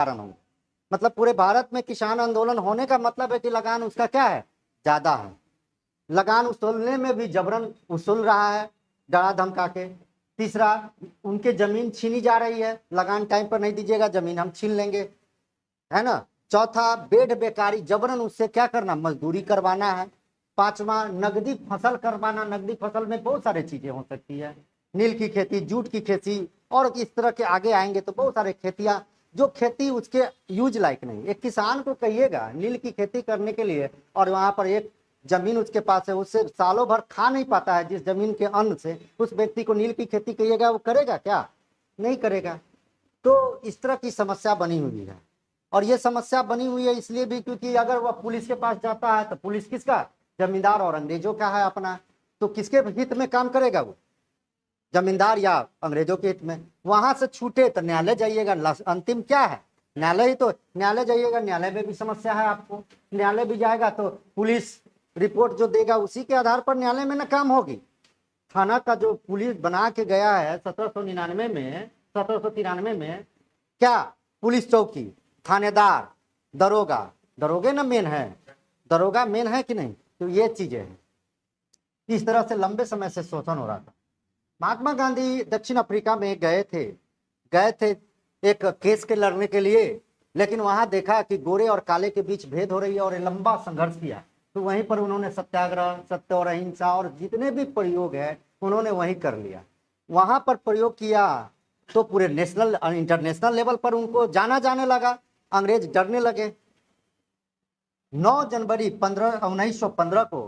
कारण होंगे। मतलब पूरे भारत में किसान आंदोलन होने का मतलब है कि लगान उसका क्या है, ज्यादा है। लगान वसूलने में भी जबरन वसूल रहा है, डरा धमका के। तीसरा, उनके जमीन छीनी जा रही है, लगान टाइम पर नहीं दीजिएगा जमीन हम छीन लेंगे, है ना। चौथा, बेड बेकारी, जबरन उससे क्या करना, मजदूरी करवाना है। पांचवा, नगदी फसल करवाना। नगदी फसल में बहुत सारी चीजें हो सकती है, नील की खेती, जूट की खेती, और इस तरह के आगे आएंगे तो बहुत सारे खेतियां, जो खेती उसके यूज लायक नहीं। एक किसान को कहिएगा नील की खेती करने के लिए, और वहां पर एक जमीन उसके पास है, उससे सालों भर खा नहीं पाता है जिस जमीन के अन्न से, उस व्यक्ति को नील की खेती कहिएगा, वो करेगा क्या, नहीं करेगा। तो इस तरह की समस्या बनी हुई है। और ये समस्या बनी हुई है इसलिए भी क्योंकि अगर वह पुलिस के पास जाता है तो पुलिस किसका, जमींदार और अंग्रेजों का है अपना, तो किसके हित में काम करेगा वो, जमींदार या अंग्रेजों के हित में। वहां से छूटे तो न्यायालय जाइएगा, अंतिम क्या है, न्यायालय ही तो। न्यायालय जाइएगा, न्यायालय में भी समस्या है आपको, न्यायालय भी जाएगा तो पुलिस रिपोर्ट जो देगा उसी के आधार पर न्यायालय में ना काम होगी। थाना का जो पुलिस बना के गया है 1799 में, 1793 में, क्या पुलिस चौकी, थानेदार, दरोगा, दरोगे ना मेन है, दरोगा मेन है कि नहीं। तो ये चीजें हैं, इस तरह से लंबे समय से शोषण हो रहा था। महात्मा गांधी दक्षिण अफ्रीका में गए थे एक केस के लड़ने के लिए, लेकिन वहां देखा कि गोरे और काले के बीच भेद हो रही है और लंबा संघर्ष किया। तो वहीं पर उन्होंने सत्याग्रह, सत्य और अहिंसा और जितने भी प्रयोग है उन्होंने वहीं कर लिया। वहां पर प्रयोग किया तो पूरे नेशनल और इंटरनेशनल लेवल पर उनको जाना जाने लगा, अंग्रेज डरने लगे। 9 जनवरी 1915 को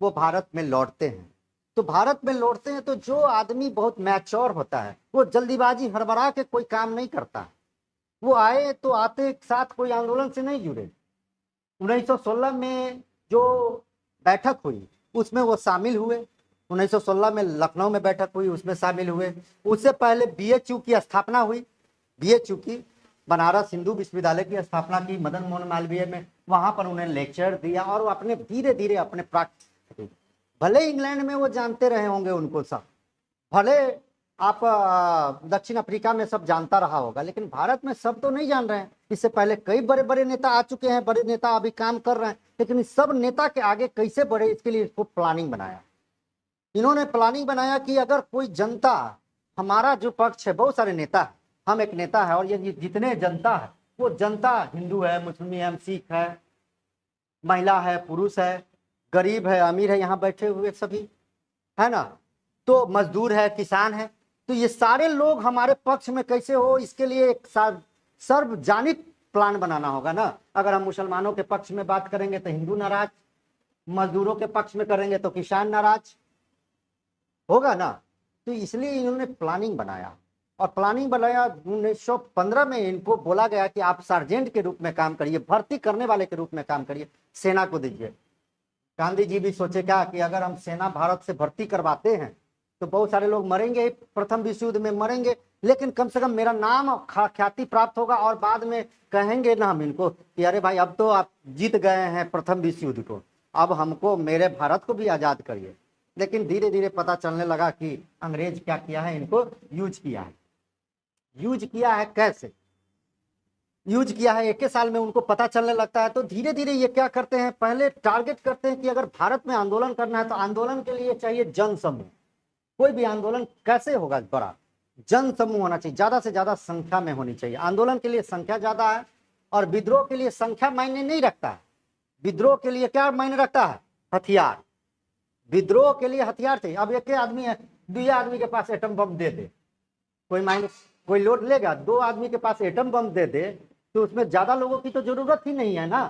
वो भारत में लौटते हैं। तो भारत में लौटते हैं तो जो आदमी बहुत मैच्योर होता है वो जल्दीबाजी हड़बड़ा के कोई काम नहीं करता। वो आए तो आते साथ कोई आंदोलन से नहीं जुड़े। 1916 में जो बैठक हुई उसमें वो शामिल हुए। 1916 में लखनऊ में बैठक हुई, उसमें शामिल हुए। उससे पहले बीएचयू की स्थापना हुई, बीएचयू की, बनारस हिंदू विश्वविद्यालय की स्थापना की मदन मोहन मालवीय में। वहां पर उन्हें लेक्चर दिया और वो अपने धीरे धीरे अपने प्राक्ट, भले इंग्लैंड में वो जानते रहे होंगे उनको सब, भले आप दक्षिण अफ्रीका में सब जानता रहा होगा, लेकिन भारत में सब तो नहीं जान रहे हैं। इससे पहले कई बड़े बड़े नेता आ चुके हैं, बड़े नेता अभी काम कर रहे हैं, लेकिन इस सब नेता के आगे कैसे बढ़े इसके लिए इसको प्लानिंग बनाया। इन्होंने प्लानिंग बनाया कि अगर कोई जनता, हमारा जो पक्ष है, बहुत सारे नेता है, हम एक नेता है, और ये जितने जनता है वो जनता हिंदू है, मुस्लिम है, सिख है, महिला है, पुरुष है, गरीब है, अमीर है, यहाँ बैठे हुए सभी, है ना, तो मजदूर है, किसान है, तो ये सारे लोग हमारे पक्ष में कैसे हो, इसके लिए एक सार्वजनिक प्लान बनाना होगा ना। अगर हम मुसलमानों के पक्ष में बात करेंगे तो हिंदू नाराज, मजदूरों के पक्ष में करेंगे तो किसान नाराज होगा ना। तो इसलिए इन्होंने प्लानिंग बनाया, और प्लानिंग बनाया 1915 में इनको बोला गया कि आप सार्जेंट के रूप में काम करिए, भर्ती करने वाले के रूप में काम करिए, सेना को दीजिए। गांधी जी भी सोचे क्या कि अगर हम सेना भारत से भर्ती करवाते हैं तो बहुत सारे लोग मरेंगे, प्रथम विश्व युद्ध में मरेंगे, लेकिन कम से कम मेरा नाम ख्याति प्राप्त होगा, और बाद में कहेंगे ना हम इनको कि अरे भाई अब तो आप जीत गए हैं प्रथम विश्व युद्ध को, अब हमको मेरे भारत को भी आजाद करिए। लेकिन धीरे धीरे पता चलने लगा कि अंग्रेज क्या किया है, इनको यूज किया है। यूज किया है कैसे, यूज किया है, एक साल में उनको पता चलने लगता है। तो धीरे धीरे ये क्या करते हैं, पहले टारगेट करते हैं कि अगर भारत में आंदोलन करना है तो आंदोलन के लिए चाहिए जन समूह। कोई भी आंदोलन कैसे होगा बड़ा, जन समूह होना चाहिए, ज्यादा से ज्यादा संख्या में होनी चाहिए। आंदोलन के लिए संख्या ज्यादा है, और विद्रोह के लिए संख्या मायने नहीं रखता है। विद्रोह के लिए क्या मायने रखता है, हथियार। विद्रोह के लिए हथियार चाहिए। अब एक आदमी है, 2 आदमी के पास एटम बम दे दे, कोई मायने, कोई लोड लेगा। 2 आदमी के पास एटम बम दे दे तो उसमें ज्यादा लोगों की तो जरूरत ही नहीं है ना।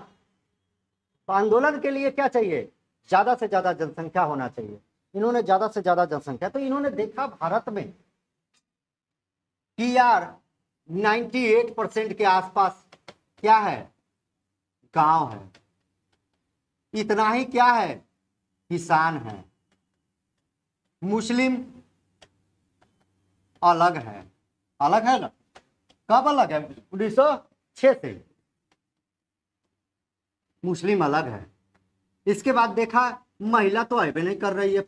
तो आंदोलन के लिए क्या चाहिए, ज्यादा से ज्यादा जनसंख्या होना चाहिए। इन्होंने ज्यादा से ज्यादा जनसंख्या, तो इन्होंने देखा भारत में टीआर 98% के आसपास क्या है, गांव है। इतना ही क्या है, किसान है। मुस्लिम अलग है, अलग है ना, कब अलग है, 1906 से मुस्लिम अलग है। इसके बाद देखा महिला तो आए नहीं कर रही है,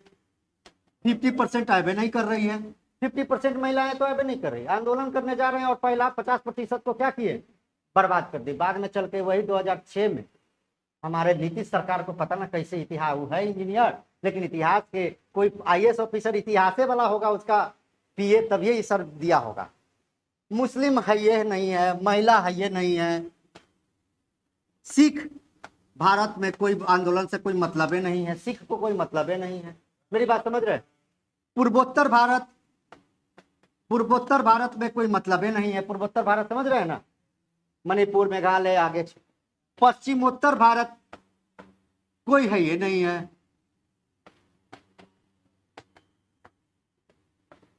50% आए नहीं कर रही है, 50% महिलाएं तो आए नहीं कर रही, आंदोलन करने जा रहे हैं, और पहला 50% को क्या किए, बर्बाद कर दी। बाद में चल के वही 2006 में हमारे नीतीश सरकार को पता ना कैसे, इतिहास, वो है इंजीनियर, लेकिन इतिहास के कोई आईएएस ऑफिसर इतिहास वाला होगा, उसका पीए, तब ये सर दिया होगा। मुस्लिम है ये नहीं है, महिला है ये नहीं है, सिख भारत में कोई आंदोलन से कोई मतलब ही नहीं है, सिख को कोई मतलब ही नहीं है। मेरी बात समझ रहे? पूर्वोत्तर भारत में कोई मतलब ही नहीं है। पूर्वोत्तर भारत समझ रहे हैं ना, मणिपुर, मेघालय, आगे। पश्चिमोत्तर भारत कोई है ये नहीं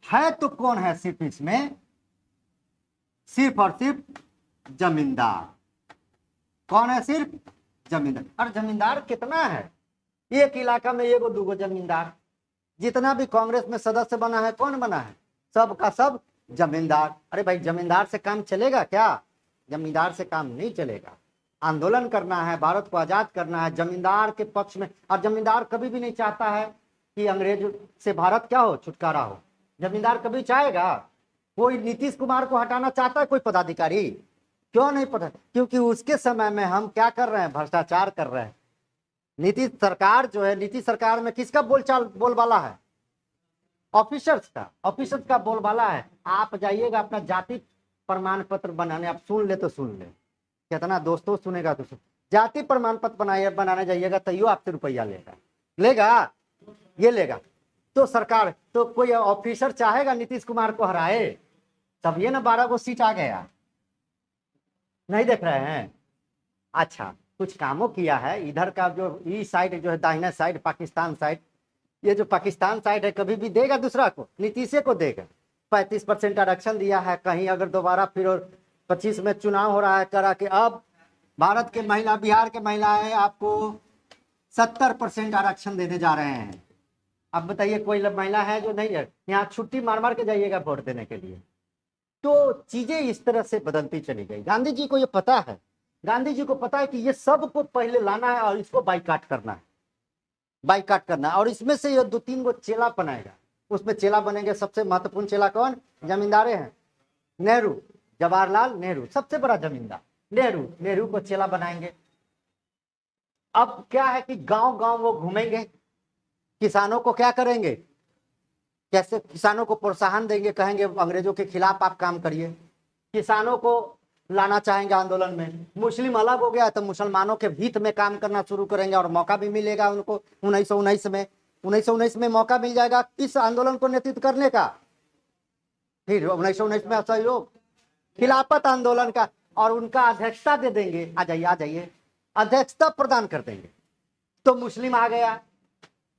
है तो कौन है सिर्फ इसमें? सिर्फ और सिर्फ जमींदार। कौन है? सिर्फ जमींदार। और जमींदार कितना है? एक इलाका में एगो दूगो जमींदार। जितना भी कांग्रेस में सदस्य बना है, कौन बना है? सब का सब जमींदार। अरे भाई, जमींदार से काम चलेगा क्या? जमींदार से काम नहीं चलेगा। आंदोलन करना है, भारत को आजाद करना है, जमींदार के पक्ष में। और जमींदार कभी भी नहीं चाहता है कि अंग्रेज से भारत क्या हो, छुटकारा हो। जमींदार कभी चाहेगा? कोई नीतीश कुमार को हटाना चाहता है कोई पदाधिकारी? क्यों नहीं पता? क्योंकि उसके समय में हम क्या कर रहे हैं? भ्रष्टाचार कर रहे हैं। नीतीश सरकार जो है, नीतीश सरकार में किसका बोलबाला है? ऑफिसर्स का बोलबाला है। आप जाइएगा अपना जाति प्रमाण पत्र बनाने, आप सुन ले तो सुन ले, कितना दोस्तों सुनेगा तो सुन। जाति प्रमाण पत्र बनाने जाइएगा तैयो आपसे रुपया लेगा, ये लेगा। तो सरकार, तो कोई ऑफिसर चाहेगा नीतीश कुमार को हराए? तब ये ना 12 गो सीट आ गया। नहीं देख रहे हैं? अच्छा, कुछ कामों किया है। इधर का जो ई साइड जो है, दाहिना साइड, पाकिस्तान साइड, ये जो पाकिस्तान साइड है, कभी भी देगा दूसरा को? नीतीश को देगा। 35% आरक्षण दिया है। कहीं अगर दोबारा फिर 25 में चुनाव हो रहा है करा के, अब भारत के महिला, बिहार के महिलाएं आपको 70% आरक्षण देने जा रहे हैं। अब बताइए, कोई महिला है जो नहीं है? यहाँ छुट्टी मार मार के जाइएगा वोट देने के लिए। तो चीजें इस तरह से बदलती चली गई। गांधी जी को ये पता है, गांधी जी को पता है कि ये सबको पहले लाना है और इसको बाइकाट करना है, और इसमें से ये 2-3 गो चेला बनाएगा। उसमें चेला बनेंगे, सबसे महत्वपूर्ण चेला कौन? जमींदारे हैं। नेहरू, जवाहरलाल नेहरू, सबसे बड़ा जमींदार नेहरू को चेला बनाएंगे। अब क्या है कि गांव गांव वो घूमेंगे, किसानों को क्या करेंगे? कैसे किसानों को प्रोत्साहन देंगे, कहेंगे अंग्रेजों के खिलाफ आप काम करिए। किसानों को लाना चाहेंगे आंदोलन में। मुस्लिम अलग हो गया तो मुसलमानों के हित में काम करना शुरू करेंगे, और मौका भी मिलेगा उनको 1919 में मौका मिल जाएगा किस आंदोलन को नेतृत्व करने का? फिर 1919 में असहयोग खिलाफत आंदोलन का, और उनका अध्यक्षता दे देंगे। आ जाइए, अध्यक्षता प्रदान कर देंगे। तो मुस्लिम आ गया,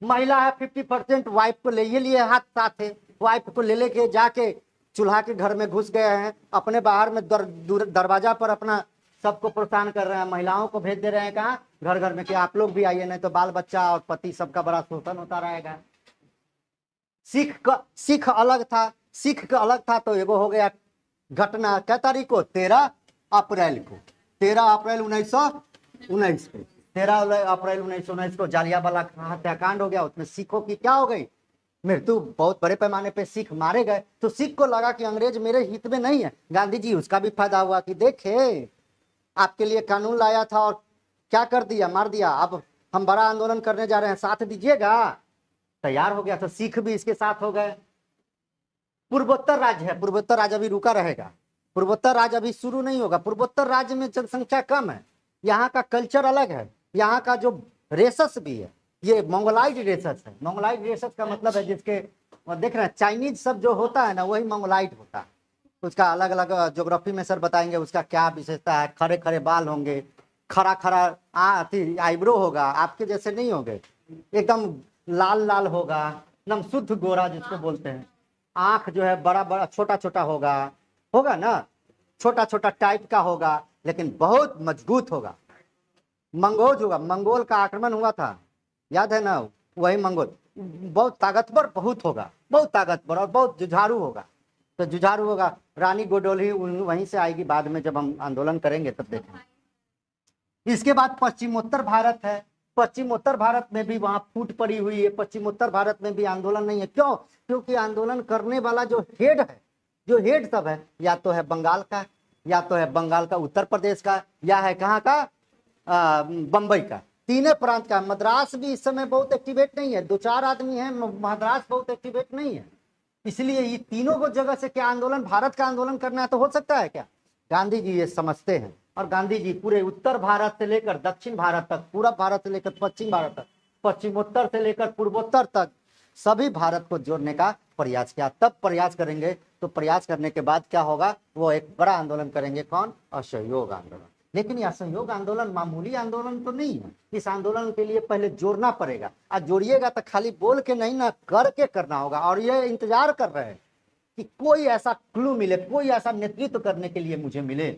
महिला है 50%, वाइफ को ले लिए हाथ साथ है, वाइफ को ले लेके जाके चूल्हा के घर में घुस गए हैं। अपने बाहर में दरवाजा पर अपना सबको प्रोत्साहन कर रहे हैं। महिलाओं को भेज दे रहे हैं कहाँ? घर घर में, कि आप लोग भी आइए, नहीं तो बाल बच्चा और पति सबका बड़ा शोषण होता रहेगा। सिख अलग था तो एगो हो गया घटना। क्या तारीख को? 13 अप्रैल 1919 को जालियांवाला हत्याकांड हो गया। उसमें सिखों की क्या हो गई? मृत्यु। बहुत बड़े पैमाने पे सिख मारे गए। तो सिख को लगा कि अंग्रेज मेरे हित में नहीं है। गांधी जी, उसका भी फायदा हुआ कि देखे, आपके लिए कानून लाया था और क्या कर दिया? मार दिया। अब हम बड़ा आंदोलन करने जा रहे हैं, साथ दीजिएगा? तैयार हो गया। तो सिख भी इसके साथ हो गए। पूर्वोत्तर राज्य है, पूर्वोत्तर राज्य अभी रुका रहेगा। पूर्वोत्तर राज्य अभी शुरू नहीं होगा। पूर्वोत्तर राज्य में जनसंख्या कम है, यहाँ का कल्चर अलग है, यहाँ का जो रेसस भी है, ये मंगोलाइड रेसस है। मंगोलाइड रेसस का मतलब है जिसके देख रहे हैं, चाइनीज सब जो होता है ना, वही मंगोलाइड होता है। उसका अलग अलग ज्योग्राफी में सर बताएंगे उसका क्या विशेषता है। खड़े खड़े बाल होंगे, खड़ा आईब्रो होगा, आपके जैसे नहीं होंगे, एकदम लाल लाल होगा, एकदम शुद्ध गोरा जिसको बोलते हैं। आंख जो है बड़ा बड़ा छोटा छोटा होगा ना, छोटा छोटा टाइप का होगा, लेकिन बहुत मजबूत होगा। मंगोज होगा, मंगोल का आक्रमण हुआ था, याद है ना? वही मंगोल बहुत ताकतवर, बहुत ताकतवर और बहुत जुझारू होगा। तो जुझारू होगा, रानी गोडोली वहीं से आएगी बाद में, जब हम आंदोलन करेंगे तब देखेंगे। इसके बाद पश्चिमोत्तर भारत है। पश्चिमोत्तर भारत में भी वहां फूट पड़ी हुई है। पश्चिमोत्तर भारत में भी आंदोलन नहीं है। क्यों? क्योंकि आंदोलन करने वाला जो हेड सब है, या तो है बंगाल का, या तो है बंगाल का, उत्तर प्रदेश का, या है कहाँ का, बंबई का। तीनों प्रांत का। मद्रास भी इस समय बहुत एक्टिवेट नहीं है, 2-4 आदमी हैं, मद्रास बहुत एक्टिवेट नहीं है। इसलिए ये तीनों को जगह से क्या आंदोलन, भारत का आंदोलन करना है तो हो सकता है क्या? गांधी जी ये समझते हैं, और गांधी जी पूरे उत्तर भारत से लेकर दक्षिण भारत तक, पूरब भारत से लेकर पश्चिम भारत तक, पश्चिमोत्तर से लेकर पूर्वोत्तर तक सभी भारत को जोड़ने का प्रयास किया। तब प्रयास करेंगे तो प्रयास करने के बाद क्या होगा, वो एक बड़ा आंदोलन करेंगे। कौन? असहयोग आंदोलन। लेकिन यह असहयोग आंदोलन मामूली आंदोलन तो नहीं है। इस आंदोलन के लिए पहले जोड़ना पड़ेगा, और जोड़िएगा तो खाली बोल के नहीं ना, करके करना होगा। और ये इंतजार कर रहे हैं कि कोई ऐसा क्लू मिले, कोई ऐसा नेतृत्व करने के लिए मुझे मिले,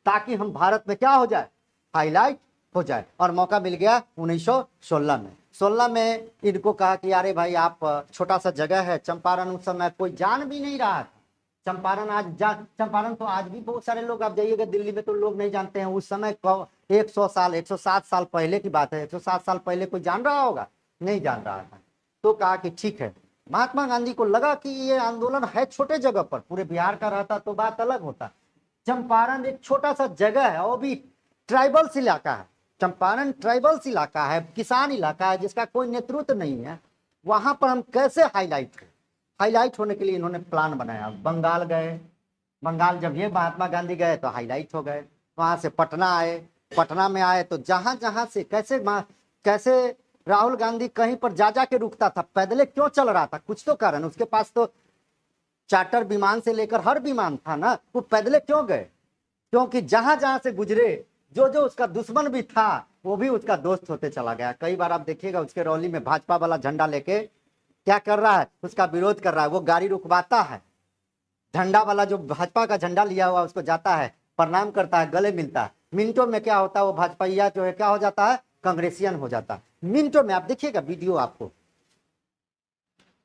ताकि हम भारत में क्या हो जाए, हाईलाइट हो जाए। और मौका मिल गया 1916 में। 16 में इनको कहा कि अरे भाई आप, छोटा सा जगह है चंपारण, उस समय कोई जान भी नहीं रहा था चंपारण। चंपारण तो आज भी बहुत सारे लोग, आप जाइएगा दिल्ली में तो लोग नहीं जानते हैं। उस समय 100 साल 107 साल पहले की बात है, 107 साल पहले कोई जान रहा होगा? नहीं जान रहा था। तो कहा कि ठीक है। महात्मा गांधी को लगा कि ये आंदोलन है छोटे जगह पर, पूरे बिहार का रहता तो बात अलग होता। चंपारण एक छोटा सा जगह है, और भी ट्राइबल्स इलाका है। चंपारण ट्राइबल्स इलाका है, किसान इलाका है, जिसका कोई नेतृत्व नहीं है। वहां पर हम कैसे हाईलाइट होने के लिए इन्होंने प्लान बनाया। बंगाल गए, बंगाल जब ये महात्मा गांधी गए तो हाईलाइट हो गए। वहां से पटना आए, पटना में आए तो जहां जहां से कैसे राहुल गांधी कहीं पर जा के रुकता था, पैदले क्यों चल रहा था, कुछ तो कारण। उसके पास तो चार्टर विमान से लेकर हर विमान था ना, वो पैदले क्यों गए? क्योंकि जहां जहां से गुजरे, जो जो उसका दुश्मन भी था वो भी उसका दोस्त होते चला गया। कई बार आप देखिएगा उसके रैली में भाजपा वाला झंडा लेके क्या कर रहा है, उसका विरोध कर रहा है, वो गाड़ी रुकवाता है। झंडा वाला जो भाजपा का झंडा लिया हुआ उसको जाता है, प्रणाम करता है, गले मिलता है। मिनटों में क्या होता है, वो भाजपाइया जो है क्या हो जाता है, कांग्रेसियन हो जाता है मिनटों में। आप देखिएगा वीडियो आपको।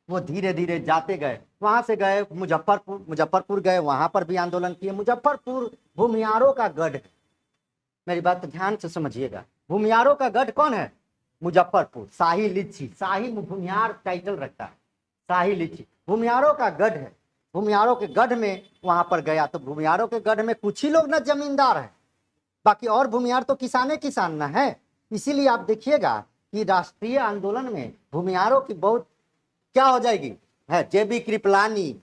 वो धीरे धीरे जाते गए, वहां से गए मुजफ्फरपुर गए, वहां पर भी आंदोलन किए। मुजफ्फरपुर भूमियारों का गढ़ है। मेरी बात तो ध्यान से समझिएगा। भूमियारों का गढ़ कौन है? मुजफ्फरपुर। शाही लीची, शाही भूमियार टाइटल रखता है, शाही लीची भूमियारों का गढ़ है। भूमियारों के गढ़ में वहां पर गया तो भूमियारों के गढ़ में कुछ ही लोग ना जमींदार है, बाकी और भूमियार तो किसान ना है। इसीलिए आप देखिएगा कि राष्ट्रीय आंदोलन में भूमियारों की बहुत क्या हो जाएगी है। जेबी कृपलानी,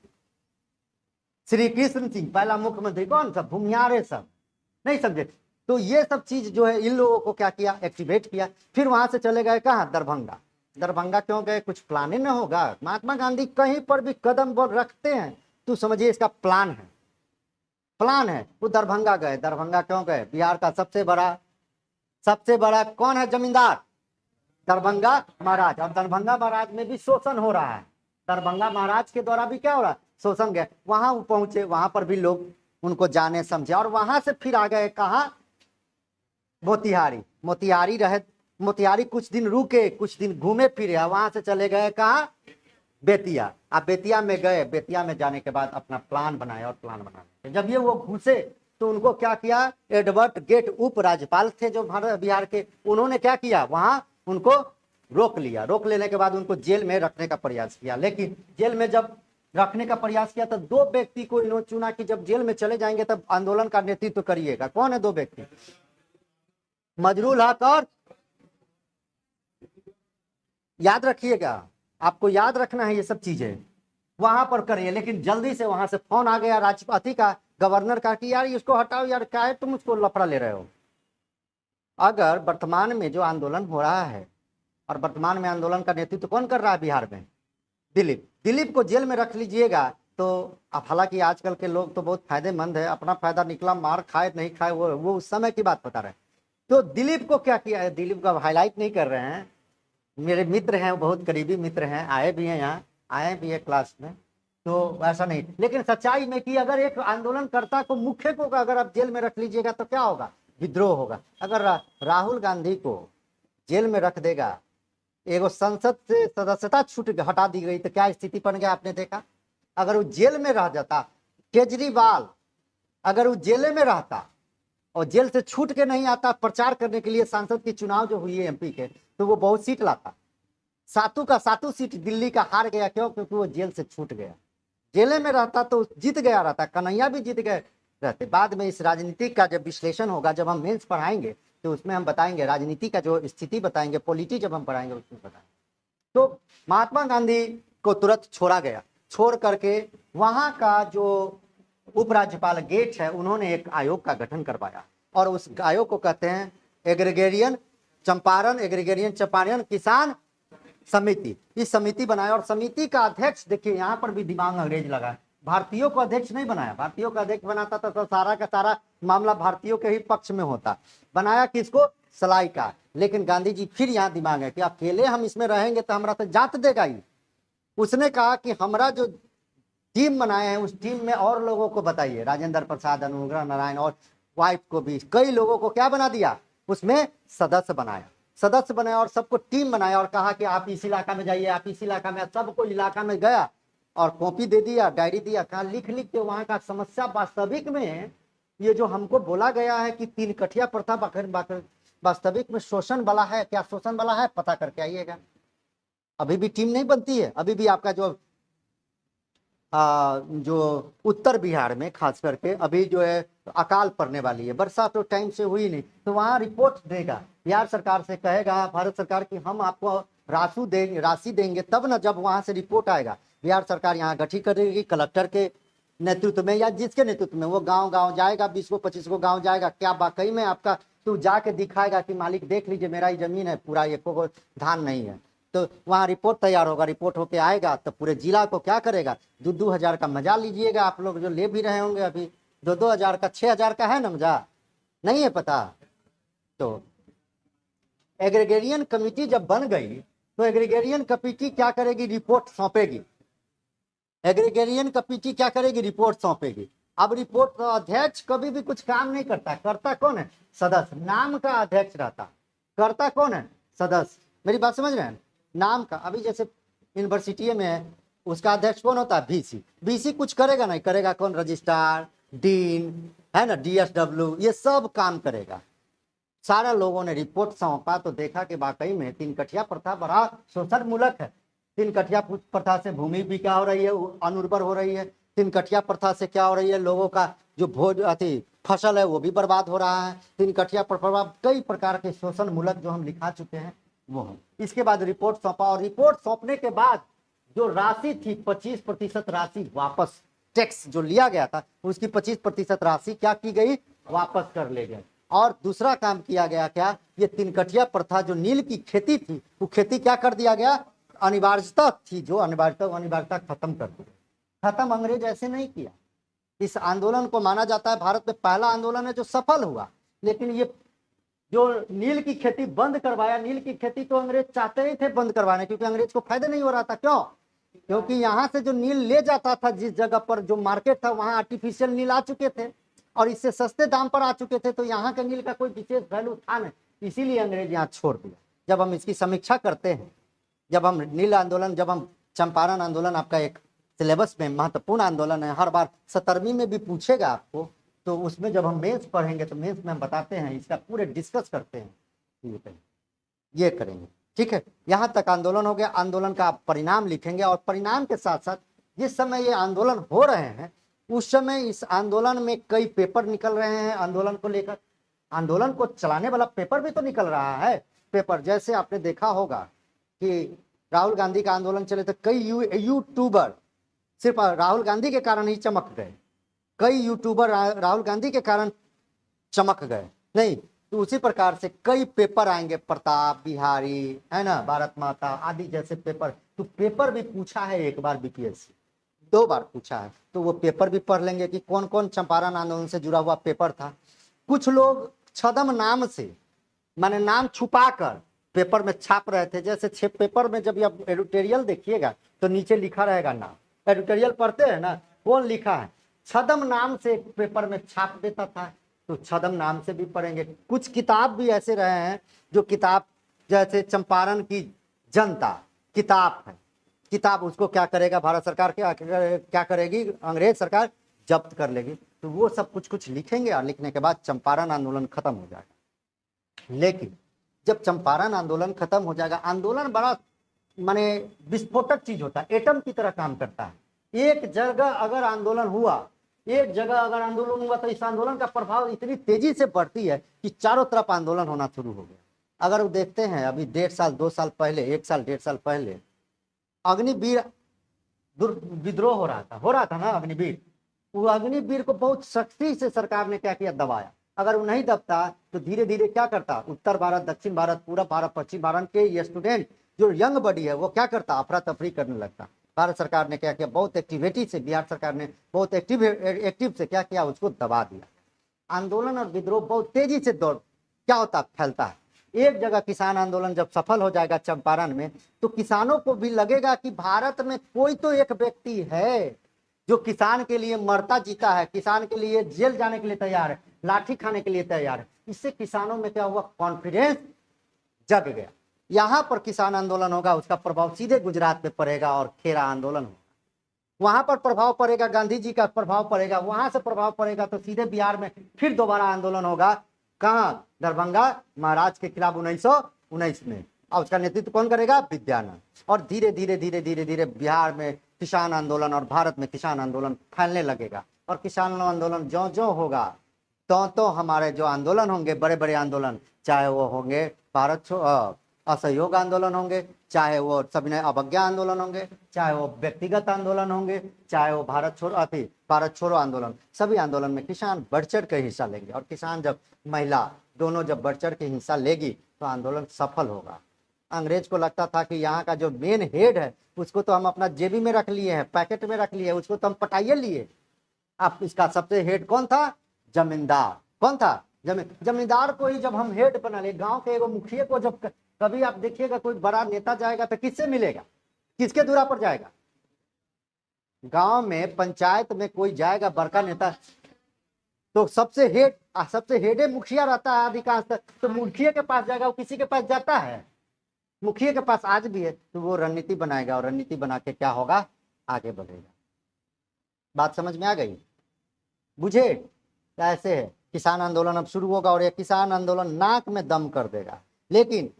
श्री कृष्ण सिंह पहला मुख्यमंत्री, कौन सा? भूमियारे सब। नहीं समझे? तो ये सब चीज जो है इन लोगों को क्या किया, एक्टिवेट किया। फिर वहां से चले गए कहाँ? दरभंगा। दरभंगा क्यों गए? कुछ प्लान ही ना होगा। महात्मा गांधी कहीं पर भी कदम रखते हैं तो समझिए इसका प्लान है। वो दरभंगा गए। दरभंगा क्यों गए? बिहार का सबसे बड़ा कौन है जमींदार? दरभंगा महाराज। और दरभंगा महाराज में भी शोषण हो रहा है। दरभंगा महाराज के द्वारा भी क्या हो रहा है? शोषण। गए वहां पहुंचे, वहां पर भी लोग उनको जाने समझे, और वहां से फिर आ गए कहा? मोतिहारी कुछ दिन रुके, कुछ दिन घूमे फिरे, वहां से चले गए कहा? बेतिया। अब बेतिया में गए, बेतिया में जाने के बाद अपना प्लान बनाया, और प्लान बनाने जब ये वो घुसे तो उनको क्या किया? एडवर्ड गेट उप राज्यपाल थे जो बिहार के, उन्होंने क्या किया? वहां उनको रोक लिया। रोक लेने के बाद उनको जेल में रखने का प्रयास किया। लेकिन जेल में जब रखने का प्रयास किया तो 2 व्यक्ति को इन्होंने चुना कि जब जेल में चले जाएंगे तब आंदोलन का नेतृत्व करिएगा। कौन है 2 व्यक्ति? मजरूल हक और, याद रखिएगा, आपको याद रखना है ये सब चीजें। वहां पर करिए। लेकिन जल्दी से वहां से फोन आ गया राष्ट्रपति का, गवर्नर का, कि यार इसको हटाओ यार, क्या है तुम उसको लफड़ा ले रहे हो। अगर वर्तमान में जो आंदोलन हो रहा है, और वर्तमान में आंदोलन का नेतृत्व कौन कर रहा है बिहार में? दिलीप को जेल में रख लीजिएगा तो अब, हालांकि आजकल के लोग तो बहुत फायदेमंद है, अपना फायदा निकला, मार खाए नहीं खाए वो उस समय की बात बता रहे हैं। तो दिलीप को क्या किया है? दिलीप का हाईलाइट नहीं कर रहे हैं। मेरे मित्र हैं, बहुत करीबी मित्र हैं, आए भी हैं यहाँ, आए भी है क्लास में, तो ऐसा नहीं। लेकिन सच्चाई में कि अगर एक आंदोलनकर्ता को, मुख्य को अगर आप जेल में रख लीजिएगा तो क्या होगा? विद्रोह होगा। अगर राहुल गांधी को जेल में रख देगा, एगो संसद से सदस्यता हटा दी गई तो क्या स्थिति बन गया आपने देखा? अगर वो जेल में रह जाता, केजरीवाल अगर वो जेल में रहता और जेल से छूट के नहीं आता प्रचार करने के लिए, सांसद की चुनाव जो हुई है एमपी के, तो वो बहुत सीट लाता। 7 सीट दिल्ली का हार गया। क्यों? क्योंकि वो जेल से छूट गया। जेल में रहता तो जीत गया रहता, कन्हैया भी जीत गए, रहते। बाद में इस राजनीति का जब विश्लेषण होगा, जब हम मेंस पढ़ाएंगे तो उसमें हम बताएंगे, राजनीति का जो स्थिति बताएंगे, पॉलिटी जब हम पढ़ाएंगे उसमें बताएंगे। तो महात्मा गांधी को तुरंत छोड़ा गया, छोड़ करके वहां का जो उपराज्यपाल गेट है, उन्होंने एक आयोग का गठन करवाया और उस आयोग को कहते हैं एग्रीगेरियन चंपारण किसान समिति। इस समिति बनाया और समिति का अध्यक्ष, देखिए यहाँ पर भी दिमाग अंग्रेज लगा, भारतीयों को अध्यक्ष नहीं बनाया। भारतीयों का अध्यक्ष बनाता था तो सारा का सारा मामला भारतीयों के ही पक्ष में होता। बनाया किसको? सलाई का। लेकिन गांधी जी फिर यहाँ दिमाग है कि अकेले हम इसमें रहेंगे तो हमारा तो जात देगा ही। उसने कहा कि हमारा जो टीम बनाए हैं उस टीम में और लोगों को बताइए, राजेंद्र प्रसाद, अनुग्रह नारायण और वाइफ को भी, कई लोगों को क्या बना दिया, उसमें सदस्य बनाया और सबको टीम बनाया और कहा कि आप इस इलाका में जाइए, आप इस इलाका में। सबको इलाका में गया और कॉपी दे दिया, डायरी दिया, कहा लिख लिख के वहां का समस्या वास्तविक में ये जो हमको बोला गया है कि 3 कठिया प्रथा वास्तविक में शोषण वाला है, क्या शोषण वाला है, पता करके आइएगा। अभी भी टीम नहीं बनती है, अभी भी आपका जो उत्तर बिहार में खास करके अभी जो है अकाल पड़ने वाली है, बरसात तो टाइम से हुई नहीं, तो वहाँ रिपोर्ट देगा, बिहार सरकार से कहेगा भारत सरकार की हम आपको राशि देंगे, तब ना जब वहाँ से रिपोर्ट आएगा बिहार सरकार यहाँ गठित करेगी कलेक्टर के नेतृत्व में या जिसके नेतृत्व में, वो गांव जाएगा, 20 को 25 को गांव जाएगा, क्या वाकई में आपका तू जाके दिखाएगा कि मालिक देख लीजिए मेरा ही जमीन है, पूरा एक को धान नहीं है, तो वहाँ रिपोर्ट तैयार होगा, रिपोर्ट होके आएगा तो पूरे जिला को क्या करेगा, 2-2 हजार का मजा लीजिएगा आप लोग, जो ले भी रहे होंगे अभी 2-2 हजार का, 6 हजार का है ना मजा, नहीं है पता। तो एग्रीगेरियन कमेटी जब बन गई तो एग्रीगेरियन कमेटी क्या करेगी, रिपोर्ट सौंपेगी। एग्रीगेरियन कमेटी क्या करेगी, रिपोर्ट सौंपेगी। अब रिपोर्ट अध्यक्ष कभी भी कुछ काम नहीं करता, करता कौन है, सदस्य, नाम का अध्यक्ष रहता, करता कौन है, सदस्य। मेरी बात समझ रहे हैं, नाम का। अभी जैसे यूनिवर्सिटी में है, उसका अध्यक्ष कौन होता है, बीसी कुछ करेगा नहीं, करेगा कौन, रजिस्ट्रार, डीन है ना, DSW, ये सब काम करेगा। सारा लोगों ने रिपोर्ट सौंपा तो देखा कि वाकई में 3 कठिया प्रथा बड़ा शोषण मूलक है। 3 कठिया प्रथा से भूमि भी क्या हो रही है, अनुर्वर हो रही है। 3 कठिया प्रथा से क्या हो रही है, लोगों का जो फसल है वो भी बर्बाद हो रहा है। 3 कठिया प्रथा कई प्रकार के शोषण मूलक जो हम लिखा चुके हैं वो है। इसके बाद रिपोर्ट सौंपा और रिपोर्ट सौंपने के बाद जो राशि थी 25% राशि वापस, टैक्स जो लिया गया था उसकी 25% राशि क्या की गई, वापस कर ले गए। और दूसरा काम किया गया क्या, ये 3 कठिया प्रथा जो नील की खेती थी वो खेती क्या कर दिया गया, अनिवार्यता थी जो अनिवार्यता खत्म कर दी। खत्म अंग्रेज ऐसे नहीं किया। इस आंदोलन को माना जाता है भारत में पहला आंदोलन है जो सफल हुआ। लेकिन ये जो नील की खेती बंद करवाया, नील की खेती तो अंग्रेज चाहते ही थे बंद करवाने, क्योंकि अंग्रेज को फायदा नहीं हो रहा था। क्यों? क्योंकि यहाँ से जो नील ले जाता था, जिस जगह पर जो मार्केट था वहाँ आर्टिफिशियल नील आ चुके थे और इससे सस्ते दाम पर आ चुके थे, तो यहाँ के नील का कोई विशेष वैल्यू था नहीं, इसीलिए अंग्रेज यहाँ छोड़ दिया। जब हम इसकी समीक्षा करते हैं, जब हम नील आंदोलन, जब हम चंपारण आंदोलन, आपका एक सिलेबस में महत्वपूर्ण आंदोलन है, हर बार 17वीं में भी पूछेगा आपको, तो उसमें जब हम मेंस पढ़ेंगे तो मेंस में हम बताते हैं, इसका पूरे डिस्कस करते हैं, ये करेंगे। ठीक है, यहाँ तक आंदोलन हो गया। आंदोलन का आप परिणाम लिखेंगे और परिणाम के साथ साथ जिस समय ये आंदोलन हो रहे हैं उस समय इस आंदोलन में कई पेपर निकल रहे हैं आंदोलन को लेकर। आंदोलन को चलाने वाला पेपर भी तो निकल रहा है। पेपर जैसे आपने देखा होगा कि राहुल गांधी का आंदोलन चले तो कई यूट्यूबर सिर्फ राहुल गांधी के कारण ही चमक गए, कई यूट्यूबर राहुल गांधी के कारण चमक गए नहीं, तो उसी प्रकार से कई पेपर आएंगे, प्रताप बिहारी है ना, भारत माता आदि जैसे पेपर। तो पेपर भी पूछा है एक बार बीपीएससी, 2 बार पूछा है, तो वो पेपर भी पढ़ लेंगे कि कौन कौन चंपारण आंदोलन से जुड़ा हुआ पेपर था। कुछ लोग छदम नाम से, माने नाम छुपा कर पेपर में छाप रहे थे। जैसे पेपर में जब आप एडिटोरियल देखिएगा तो नीचे लिखा रहेगा नाम, एडिटोरियल पढ़ते हैं ना, कौन लिखा है, छदम नाम से पेपर में छाप देता था, तो छदम नाम से भी पढ़ेंगे। कुछ किताब भी ऐसे रहे हैं जो किताब जैसे चंपारण की जनता किताब है, किताब उसको क्या करेगा भारत सरकार क्या करेगी, अंग्रेज सरकार जब्त कर लेगी। तो वो सब कुछ कुछ लिखेंगे और लिखने के बाद चंपारण आंदोलन खत्म हो जाएगा। लेकिन जब चंपारण आंदोलन खत्म हो जाएगा, आंदोलन बड़ा माने विस्फोटक चीज होता है, एटम की तरह काम करता है। एक जगह अगर आंदोलन हुआ, एक जगह अगर आंदोलन हुआ तो इस आंदोलन का प्रभाव इतनी तेजी से बढ़ती है कि चारों तरफ आंदोलन होना शुरू हो गया। अगर वो देखते हैं अभी 1.5 साल 2 साल पहले, 1 साल 1.5 साल पहले अग्निवीर विद्रोह हो रहा था ना अग्निवीर। वो अग्निवीर को बहुत सख्ती से सरकार ने क्या किया, दबाया। अगर वो नहीं दबता तो धीरे धीरे क्या करता, उत्तर भारत, दक्षिण भारत, पूरा भारत, पश्चिम भारत के ये स्टूडेंट जो यंग बॉडी है वो क्या करता, अफरा तफरी करने लगता। भारत सरकार ने क्या किया, बहुत एक्टिविटी से, बिहार सरकार ने बहुत एक्टिव से क्या किया, उसको दबा दिया। आंदोलन और विद्रोह बहुत तेजी से दौड़ क्या होता, फैलता है। एक जगह किसान आंदोलन जब सफल हो जाएगा चंपारण में, तो किसानों को भी लगेगा कि भारत में कोई तो एक व्यक्ति है जो किसान के लिए मरता जीता है, किसान के लिए जेल जाने के लिए तैयार है, लाठी खाने के लिए तैयार है। इससे किसानों में क्या हुआ, कॉन्फिडेंस जग गया। यहां पर किसान आंदोलन होगा, उसका प्रभाव सीधे गुजरात में पड़ेगा और खेरा आंदोलन होगा। वहां पर प्रभाव पड़ेगा, गांधी जी का प्रभाव पड़ेगा, वहां से प्रभाव पड़ेगा तो सीधे बिहार में फिर दोबारा आंदोलन होगा। कहां, दरभंगा महाराज के खिलाफ 1919 में। और उसका नेतृत्व कौन करेगा, विद्यानंद। और धीरे धीरे धीरे धीरे धीरे बिहार में किसान आंदोलन और भारत में किसान आंदोलन फैलने लगेगा। और किसान आंदोलन जो जो होगा तो हमारे जो आंदोलन होंगे, बड़े बड़े आंदोलन, चाहे वो होंगे भारत असहयोग आंदोलन होंगे, चाहे वो सविनय अवज्ञा आंदोलन होंगे, चाहे वो व्यक्तिगत आंदोलन होंगे, चाहे वो भारत छोड़ो आंदोलन, सभी आंदोलन में किसान बढ़ चढ़ के हिस्सा लेंगे। और किसान जब, महिला दोनों जब बढ़ चढ़ के हिस्सा लेगी तो आंदोलन सफल होगा। अंग्रेज को लगता था कि यहाँ का जो मेन हेड है उसको तो हम अपना जेबी में रख लिए हैं, पैकेट में रख लिए हैं, उसको तो हम पटाइए लिए। अब इसका सबसे हेड कौन था, जमींदार। कौन था, जमींदार को ही जब हम हेड बना लिए, गांव के एगो मुखिया को जब कभी आप देखिएगा कोई बड़ा नेता जाएगा तो किससे मिलेगा, किसके दूरा पर जाएगा, गांव में पंचायत में कोई जाएगा बड़का नेता तो सबसे हेड मुखिया रहता है अधिकांश। तो मुखिया के पास जाएगा, वो किसी के पास जाता है, मुखिया के पास आज भी है, तो वो रणनीति बनाएगा और रणनीति बना के क्या होगा, आगे बढ़ेगा। बात समझ में आ गई, बुझे। ऐसे है, किसान आंदोलन अब शुरू होगा और ये किसान आंदोलन नाक में दम कर देगा। लेकिन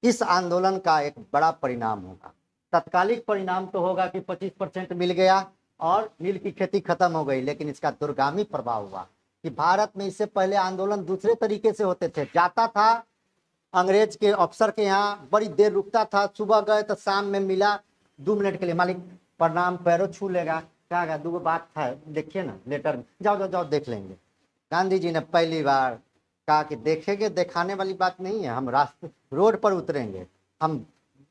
इस आंदोलन का एक बड़ा परिणाम होगा। तत्कालिक परिणाम तो होगा कि 25% मिल गया और नील की खेती खत्म हो गई। लेकिन इसका दूरगामी प्रभाव हुआ कि भारत में इससे पहले आंदोलन दूसरे तरीके से होते थे। जाता था अंग्रेज के अफसर के यहाँ, बड़ी देर रुकता था, सुबह गए तो शाम में मिला 2 मिनट के लिए, मालिक प्रणाम, पैरों छू लेगा, क्या दो बात था, देखिए ना लेटर में, जाओ जाओ जाओ देख लेंगे। गांधी जी ने पहली बार कहा कि देखेंगे, दिखाने वाली बात नहीं है, हम रास्ते रोड पर उतरेंगे, हम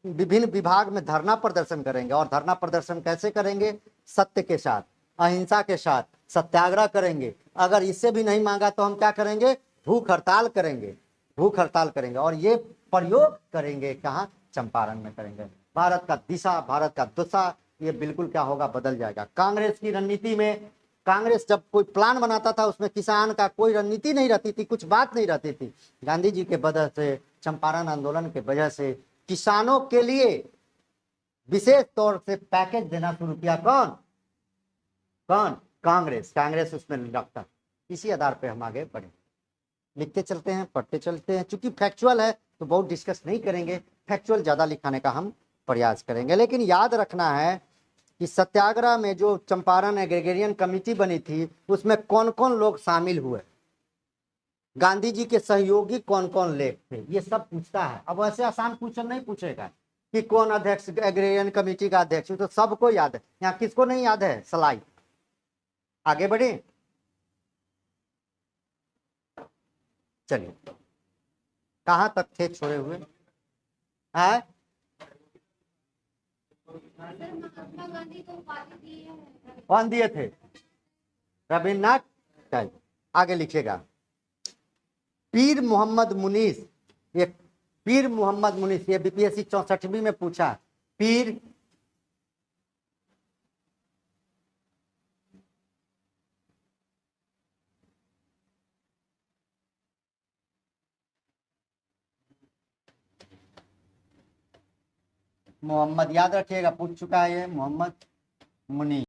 विभिन्न विभाग में धरना प्रदर्शन करेंगे। और धरना प्रदर्शन कैसे करेंगे, सत्य के साथ, अहिंसा के साथ, सत्याग्रह करेंगे। अगर इससे भी नहीं मांगा तो हम क्या करेंगे, भूख हड़ताल करेंगे, भूख हड़ताल करेंगे। और ये प्रयोग करेंगे कहाँ, चंपारण में करेंगे। भारत का दिशा, भारत का दशा ये बिल्कुल क्या होगा, बदल जाएगा। कांग्रेस की रणनीति में, कांग्रेस जब कोई प्लान बनाता था उसमें किसान का कोई रणनीति नहीं रहती थी, कुछ बात नहीं रहती थी। गांधी जी के वजह से, चंपारण आंदोलन के वजह से किसानों के लिए विशेष तौर से पैकेज देना शुरू किया। कौन, कांग्रेस उसमें रखता। इसी आधार पे हम आगे बढ़े, लिखते चलते हैं, पढ़ते चलते हैं। चूंकि फैक्चुअल है तो बहुत डिस्कस नहीं करेंगे, फैक्चुअल ज्यादा लिखाने का हम प्रयास करेंगे। लेकिन याद रखना है कि सत्याग्रह में जो चंपारण एग्रीगेरियन कमेटी बनी थी उसमें कौन कौन लोग शामिल हुए, गांधी जी के सहयोगी कौन कौन लोग थे, ये सब पूछता है। अब वैसे आसान क्वेश्चन नहीं पूछेगा कि कौन अध्यक्ष, एग्रीगेरियन कमेटी का अध्यक्ष, तो सबको याद है। यहाँ किसको नहीं याद है, सलाई। आगे बढ़े, चलिए कहां तक थे छोड़े हुए है। महात्मा गांधी को उपाधि दी है, कौन दिए थे, रविन्द्रनाथ। आगे लिखेगा, पीर मोहम्मद मुनीस। ये पीर मोहम्मद मुनीस, ये बीपीएससी 64वीं में पूछा। पीर मोहम्मद, याद रखिएगा, पूछ चुका है ये, मोहम्मद मुनीस।